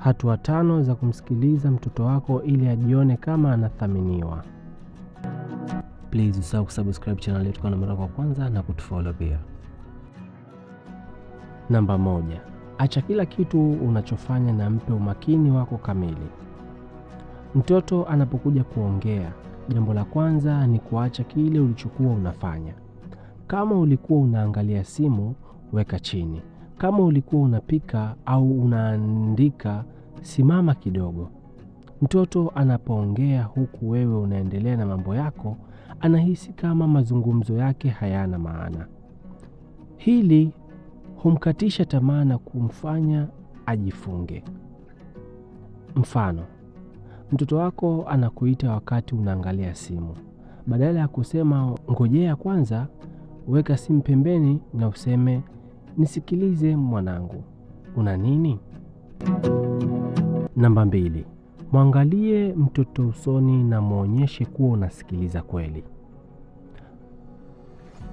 Hatua 5 za kumsikiliza mtoto wako ili ajione kama anathaminiwa. Please usahau kusubscribe channel yetu kwa mara ya kwanza na kutufollow pia. Namba 1. Acha kila kitu unachofanya na mpe umakini wako kamili. Mtoto anapokuja kuongea, jambo la kwanza ni kuacha kile ulichokuwa unafanya. Kama ulikuwa unaangalia simu, weka chini. Kama ulikuwa unapika au unaandika, simama kidogo. Mtoto anapoongea huku wewe unaendelea na mambo yako, anahisi kama mazungumzo yake hayana maana. Hili humkatisha tamaa na kumfanya ajifunge. Mfano, mtoto wako anakuita wakati unaangalia simu. Badala ya kusema ngojea kwanza, weka simu pembeni na useme nisikilize mwanangu, una nini? Namba 2. Mwangalie mtoto usoni na muonyeshe kuwa unasikiliza kweli.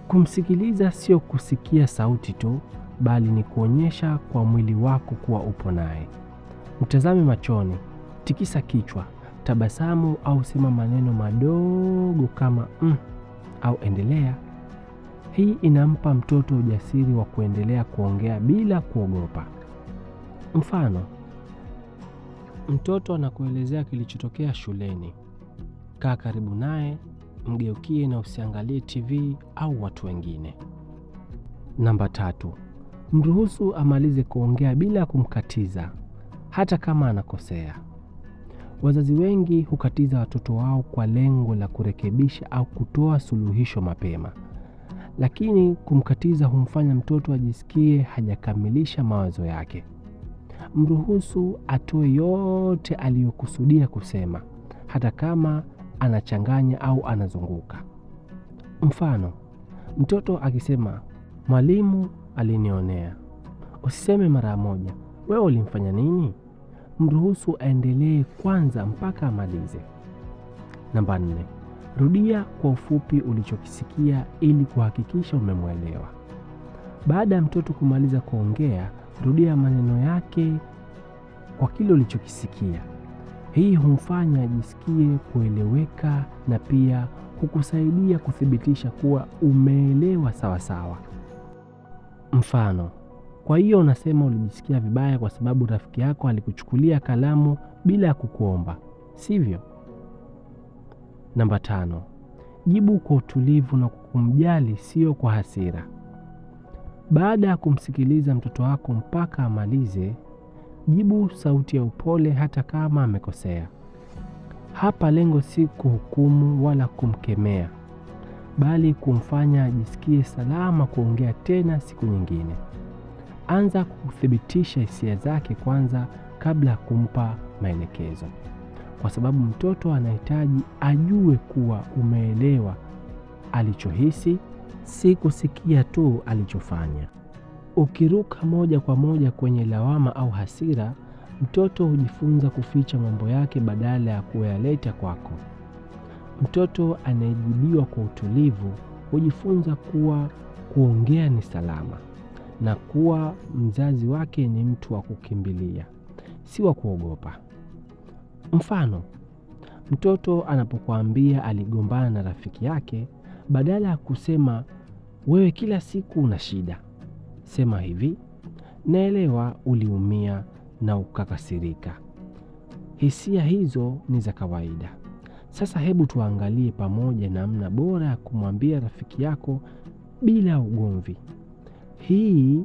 Kumsikiliza sio kusikia sauti tu, bali ni kuonyesha kwa mwili wako kuwa upo naye. Mtazame machoni, tikisa kichwa, tabasamu au sema maneno madogo kama au endelea. Hii inampa mtoto ujasiri wa kuendelea kuongea bila kuogopa. Mfano, mtoto anakuelezea kilichotokea shuleni. Kaa karibu naye, mgeukie na usiangalie TV au watu wengine. Namba 3. Mruhusu amalize kuongea bila kumkatiza, hata kama anakosea. Wazazi wengi hukatiza watoto wao kwa lengo la kurekebisha au kutoa suluhisho mapema. Lakini kumkatiza humfanya mtoto ajisikie hajakamilisha mawazo yake. Mruhusu atoe yote aliyokusudia kusema, hata kama anachanganya au anazunguka. Mfano, mtoto akisema, mwalimu alinionea. Usiseme mara moja, wewe ulimfanya nini? Mruhusu aendelee kwanza mpaka amalize. Namba 4. Rudia kwa ufupi ulichokisikia ili kuhakikisha umemwelewa. Baada ya mtoto kumaliza kuongea, rudia maneno yake kwa kile ulichokisikia. Hii humfanya ajisikie kueleweka na pia hukusaidia kuthibitisha kuwa umeelewa sawasawa. Mfano, kwa hiyo unasema ulijisikia vibaya kwa sababu rafiki yako alikuchukulia kalamu bila kukuomba, sivyo? Namba 5. Jibu kwa utulivu na kumjali, sio kwa hasira. Baada ya kumsikiliza mtoto wako mpaka amalize, jibu sauti ya upole hata kama amekosea. Hapa lengo si kuhukumu wala kumkemea, bali kumfanya ajisikie salama kuongea tena siku nyingine. Anza kuthibitisha hisia zake kwanza kabla ya kumpa maelekezo, kwa sababu mtoto anahitaji ajue kuwa umeelewa alichohisi, si kusikia tu alichofanya. Ukiruka moja kwa moja kwenye lawama au hasira, mtoto hujifunza kuficha mambo yake badala ya kuyaleta kwako. Mtoto anayejibiwa kwa utulivu hujifunza kuwa kuongea ni salama na kuwa mzazi wake ni mtu wa kukimbilia, si wa kuogopa. Mfano, mtoto anapokuambia aligombana na rafiki yake, badala ya kusema wewe kila siku una shida, sema hivi, naelewa uliumia na ukakasirika. Hisia hizo ni za kawaida. Sasa hebu tuangalie pamoja namna bora ya kumwambia rafiki yako bila ugomvi. Hii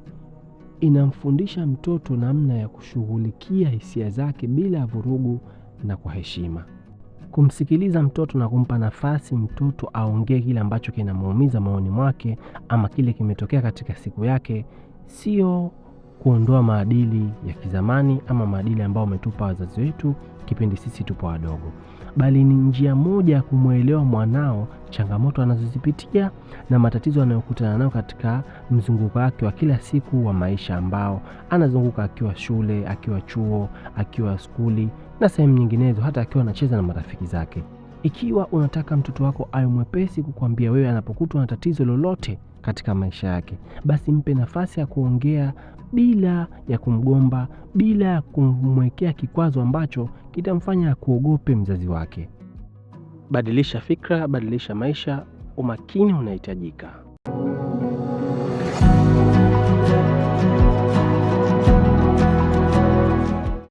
inamfundisha mtoto namna ya kushughulikia hisia zake bila vurugu na kwa heshima. Kumsikiliza mtoto na kumpa nafasi mtoto aongee kile ambacho kinamuumiza moyoni mwake ama kile kimetokea katika siku yake, sio kuondoa maadili ya kizamani ama maadili ambayo umetupa wazazi wetu kipindi sisi tupo wadogo, bali ni njia moja ya kumwelewa mwanao, changamoto anazozipitia na matatizo anayokutana nayo katika mzunguko wake wa kila siku wa maisha ambao anazunguka, akiwa shule, akiwa chuo, akiwa skuli na sehemu nyinginezo, hata akiwa anacheza na marafiki zake. Ikiwa unataka mtoto wako awe mwepesi kukwambia wewe anapokutwa na tatizo lolote katika maisha yake, basi mpe nafasi ya kuongea bila ya kumgomba, bila ya kumwekea kikwazo ambacho kitamfanya kuogope mzazi wake. Badilisha fikra, badilisha maisha. Umakini unahitajika.